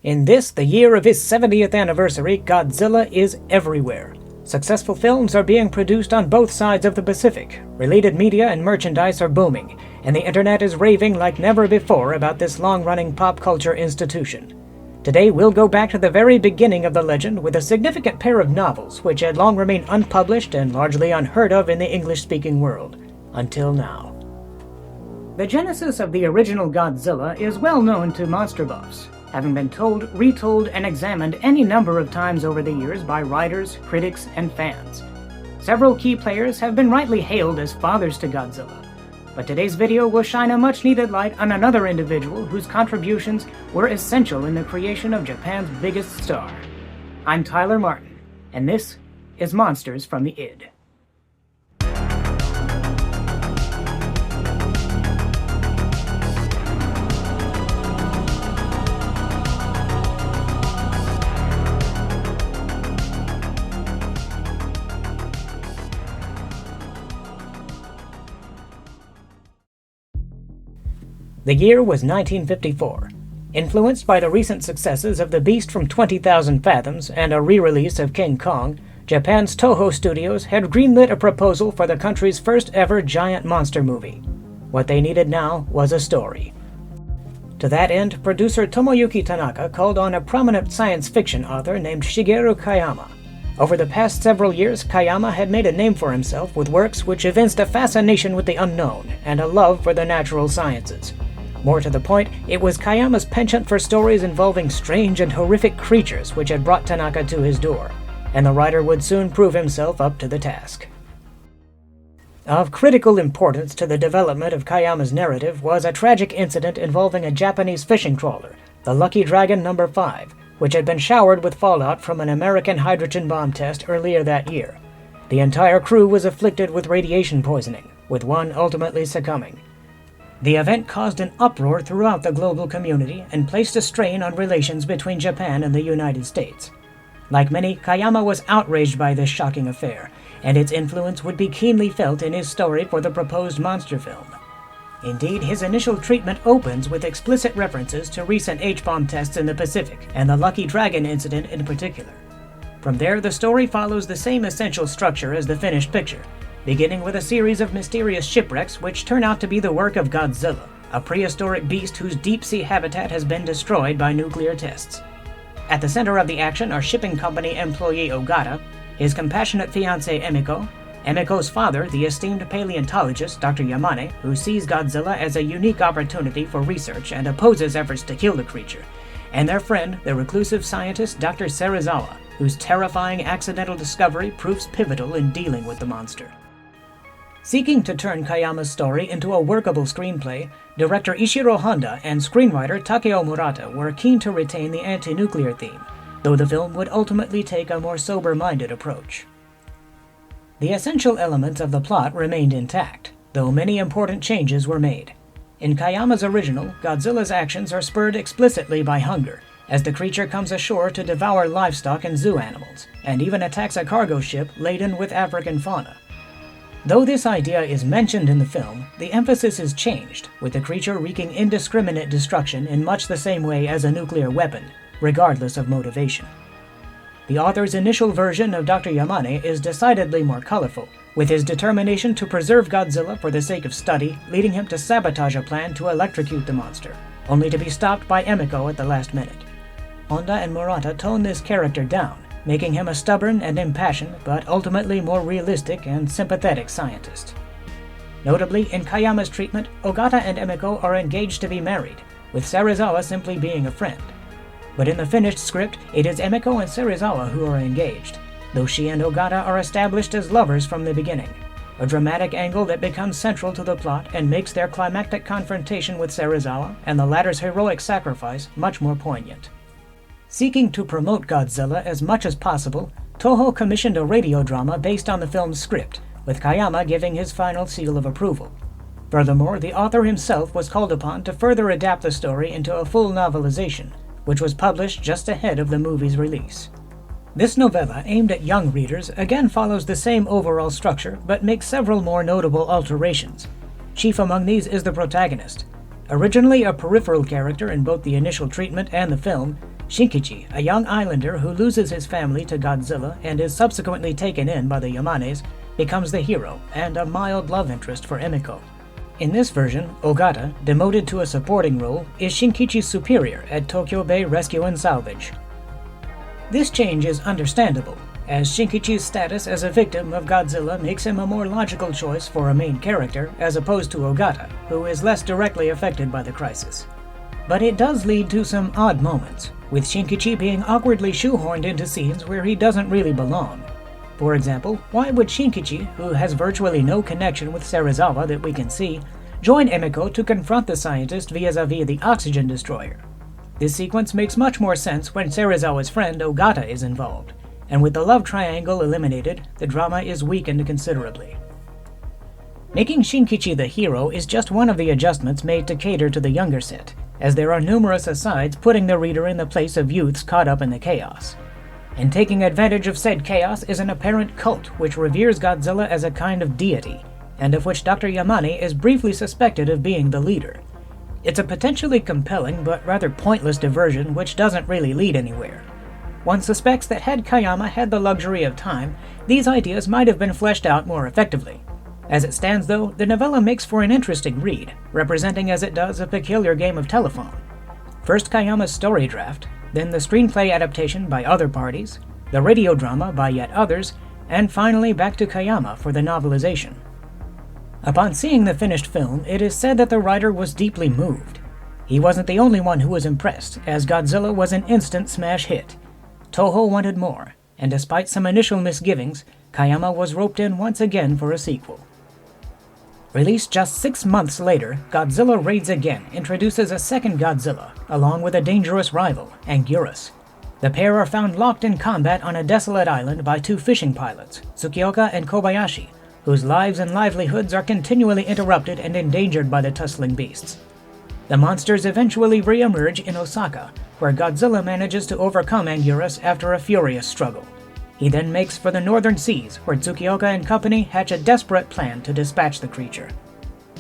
In this, the year of his 70th anniversary, Godzilla is everywhere. Successful films are being produced on both sides of the Pacific. Related media and merchandise are booming, and the internet is raving like never before about this long-running pop culture institution. Today, we'll go back to the very beginning of the legend with a significant pair of novels which had long remained unpublished and largely unheard of in the English-speaking world, until now. The genesis of the original Godzilla is well known to monster buffs, having been told, retold, and examined any number of times over the years by writers, critics, and fans. Several key players have been rightly hailed as fathers to Godzilla, but today's video will shine a much-needed light on another individual whose contributions were essential in the creation of Japan's biggest star. I'm Tyler Martin, and this is Monsters from the Id. The year was 1954. Influenced by the recent successes of The Beast from 20,000 Fathoms and a re-release of King Kong, Japan's Toho Studios had greenlit a proposal for the country's first ever giant monster movie. What they needed now was a story. To that end, producer Tomoyuki Tanaka called on a prominent science fiction author named Shigeru Kayama. Over the past several years, Kayama had made a name for himself with works which evinced a fascination with the unknown and a love for the natural sciences. More to the point, it was Kayama's penchant for stories involving strange and horrific creatures which had brought Tanaka to his door, and the writer would soon prove himself up to the task. Of critical importance to the development of Kayama's narrative was a tragic incident involving a Japanese fishing trawler, the Lucky Dragon No. 5, which had been showered with fallout from an American hydrogen bomb test earlier that year. The entire crew was afflicted with radiation poisoning, with one ultimately succumbing. The event caused an uproar throughout the global community and placed a strain on relations between Japan and the United States. Like many, Kayama was outraged by this shocking affair, and its influence would be keenly felt in his story for the proposed monster film. Indeed, his initial treatment opens with explicit references to recent H-bomb tests in the Pacific, and the Lucky Dragon incident in particular. From there, the story follows the same essential structure as the finished picture, beginning with a series of mysterious shipwrecks which turn out to be the work of Godzilla, a prehistoric beast whose deep-sea habitat has been destroyed by nuclear tests. At the center of the action are shipping company employee Ogata, his compassionate fiancée Emiko, Emiko's father, the esteemed paleontologist Dr. Yamane, who sees Godzilla as a unique opportunity for research and opposes efforts to kill the creature, and their friend, the reclusive scientist Dr. Serizawa, whose terrifying accidental discovery proves pivotal in dealing with the monster. Seeking to turn Kayama's story into a workable screenplay, director Ishiro Honda and screenwriter Takeo Murata were keen to retain the anti-nuclear theme, though the film would ultimately take a more sober-minded approach. The essential elements of the plot remained intact, though many important changes were made. In Kayama's original, Godzilla's actions are spurred explicitly by hunger, as the creature comes ashore to devour livestock and zoo animals, and even attacks a cargo ship laden with African fauna. Though this idea is mentioned in the film, the emphasis is changed, with the creature wreaking indiscriminate destruction in much the same way as a nuclear weapon, regardless of motivation. The author's initial version of Dr. Yamane is decidedly more colorful, with his determination to preserve Godzilla for the sake of study leading him to sabotage a plan to electrocute the monster, only to be stopped by Emiko at the last minute. Honda and Murata tone this character down, making him a stubborn and impassioned, but ultimately more realistic and sympathetic scientist. Notably, in Kayama's treatment, Ogata and Emiko are engaged to be married, with Serizawa simply being a friend. But in the finished script, it is Emiko and Serizawa who are engaged, though she and Ogata are established as lovers from the beginning, a dramatic angle that becomes central to the plot and makes their climactic confrontation with Serizawa and the latter's heroic sacrifice much more poignant. Seeking to promote Godzilla as much as possible, Toho commissioned a radio drama based on the film's script, with Kayama giving his final seal of approval. Furthermore, the author himself was called upon to further adapt the story into a full novelization, which was published just ahead of the movie's release. This novella, aimed at young readers, again follows the same overall structure, but makes several more notable alterations. Chief among these is the protagonist. Originally a peripheral character in both the initial treatment and the film, Shinkichi, a young islander who loses his family to Godzilla and is subsequently taken in by the Yamanes, becomes the hero and a mild love interest for Emiko. In this version, Ogata, demoted to a supporting role, is Shinkichi's superior at Tokyo Bay Rescue and Salvage. This change is understandable, as Shinkichi's status as a victim of Godzilla makes him a more logical choice for a main character as opposed to Ogata, who is less directly affected by the crisis. But it does lead to some odd moments, with Shinkichi being awkwardly shoehorned into scenes where he doesn't really belong. For example, why would Shinkichi, who has virtually no connection with Serizawa that we can see, join Emiko to confront the scientist vis-a-vis the oxygen destroyer? This sequence makes much more sense when Serizawa's friend Ogata is involved, and with the love triangle eliminated, the drama is weakened considerably. Making Shinkichi the hero is just one of the adjustments made to cater to the younger set, as there are numerous asides putting the reader in the place of youths caught up in the chaos. And taking advantage of said chaos is an apparent cult which reveres Godzilla as a kind of deity, and of which Dr. Yamane is briefly suspected of being the leader. It's a potentially compelling but rather pointless diversion which doesn't really lead anywhere. One suspects that had Kayama had the luxury of time, these ideas might have been fleshed out more effectively. As it stands though, the novella makes for an interesting read, representing as it does a peculiar game of telephone. First Kayama's story draft, then the screenplay adaptation by other parties, the radio drama by yet others, and finally back to Kayama for the novelization. Upon seeing the finished film, it is said that the writer was deeply moved. He wasn't the only one who was impressed, as Godzilla was an instant smash hit. Toho wanted more, and despite some initial misgivings, Kayama was roped in once again for a sequel. Released just 6 months later, Godzilla Raids Again introduces a second Godzilla, along with a dangerous rival, Anguirus. The pair are found locked in combat on a desolate island by two fishing pilots, Tsukioka and Kobayashi, whose lives and livelihoods are continually interrupted and endangered by the tussling beasts. The monsters eventually re-emerge in Osaka, where Godzilla manages to overcome Anguirus after a furious struggle. He then makes for the northern seas, where Tsukioka and company hatch a desperate plan to dispatch the creature.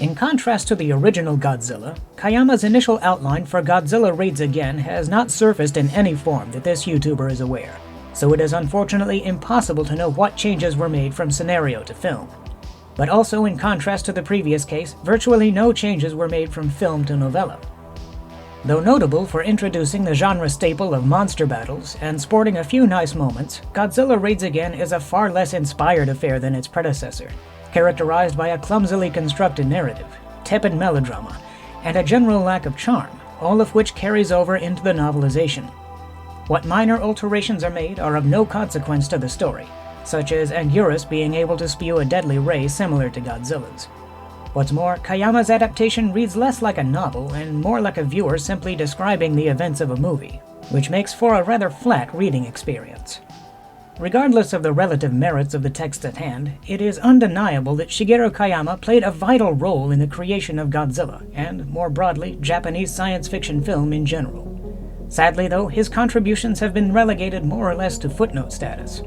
In contrast to the original Godzilla, Kayama's initial outline for Godzilla Raids Again has not surfaced in any form that this YouTuber is aware, so it is unfortunately impossible to know what changes were made from scenario to film. But also in contrast to the previous case, virtually no changes were made from film to novella. Though notable for introducing the genre staple of monster battles and sporting a few nice moments, Godzilla Raids Again is a far less inspired affair than its predecessor, characterized by a clumsily constructed narrative, tepid melodrama, and a general lack of charm, all of which carries over into the novelization. What minor alterations are made are of no consequence to the story, such as Anguirus being able to spew a deadly ray similar to Godzilla's. What's more, Kayama's adaptation reads less like a novel and more like a viewer simply describing the events of a movie, which makes for a rather flat reading experience. Regardless of the relative merits of the text at hand, it is undeniable that Shigeru Kayama played a vital role in the creation of Godzilla, and, more broadly, Japanese science fiction film in general. Sadly though, his contributions have been relegated more or less to footnote status.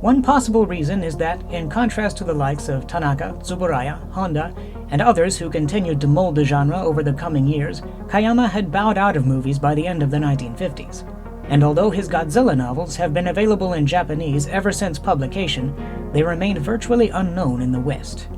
One possible reason is that, in contrast to the likes of Tanaka, Tsuburaya, Honda, and others who continued to mold the genre over the coming years, Kayama had bowed out of movies by the end of the 1950s. And although his Godzilla novels have been available in Japanese ever since publication, they remained virtually unknown in the West.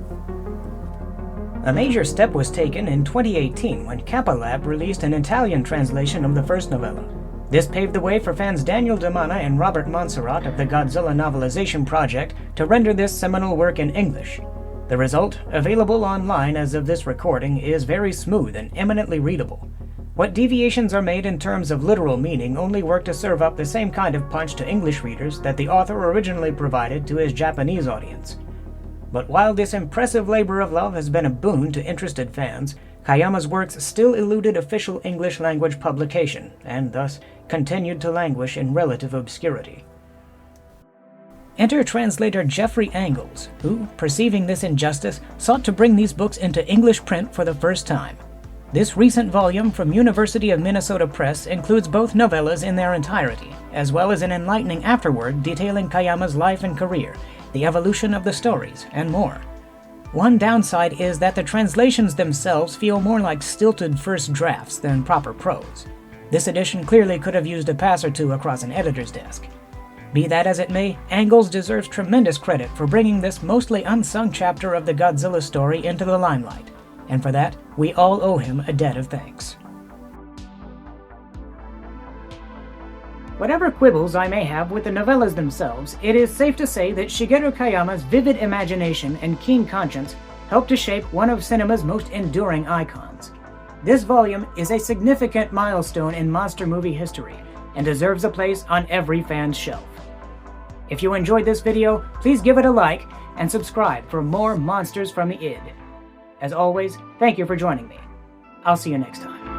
A major step was taken in 2018 when Kappa Lab released an Italian translation of the first novella. This paved the way for fans Daniel DeMana and Robert Montserrat of the Godzilla Novelization Project to render this seminal work in English. The result, available online as of this recording, is very smooth and eminently readable. What deviations are made in terms of literal meaning only work to serve up the same kind of punch to English readers that the author originally provided to his Japanese audience. But while this impressive labor of love has been a boon to interested fans, Kayama's works still eluded official English language publication, and thus continued to languish in relative obscurity. Enter translator Jeffrey Angles, who, perceiving this injustice, sought to bring these books into English print for the first time. This recent volume from University of Minnesota Press includes both novellas in their entirety, as well as an enlightening afterword detailing Kayama's life and career, the evolution of the stories, and more. One downside is that the translations themselves feel more like stilted first drafts than proper prose. This edition clearly could have used a pass or two across an editor's desk. Be that as it may, Angles deserves tremendous credit for bringing this mostly unsung chapter of the Godzilla story into the limelight, and for that, we all owe him a debt of thanks. Whatever quibbles I may have with the novellas themselves, it is safe to say that Shigeru Kayama's vivid imagination and keen conscience helped to shape one of cinema's most enduring icons. This volume is a significant milestone in monster movie history and deserves a place on every fan's shelf. If you enjoyed this video, please give it a like and subscribe for more Monsters from the id. As always, thank you for joining me. I'll see you next time.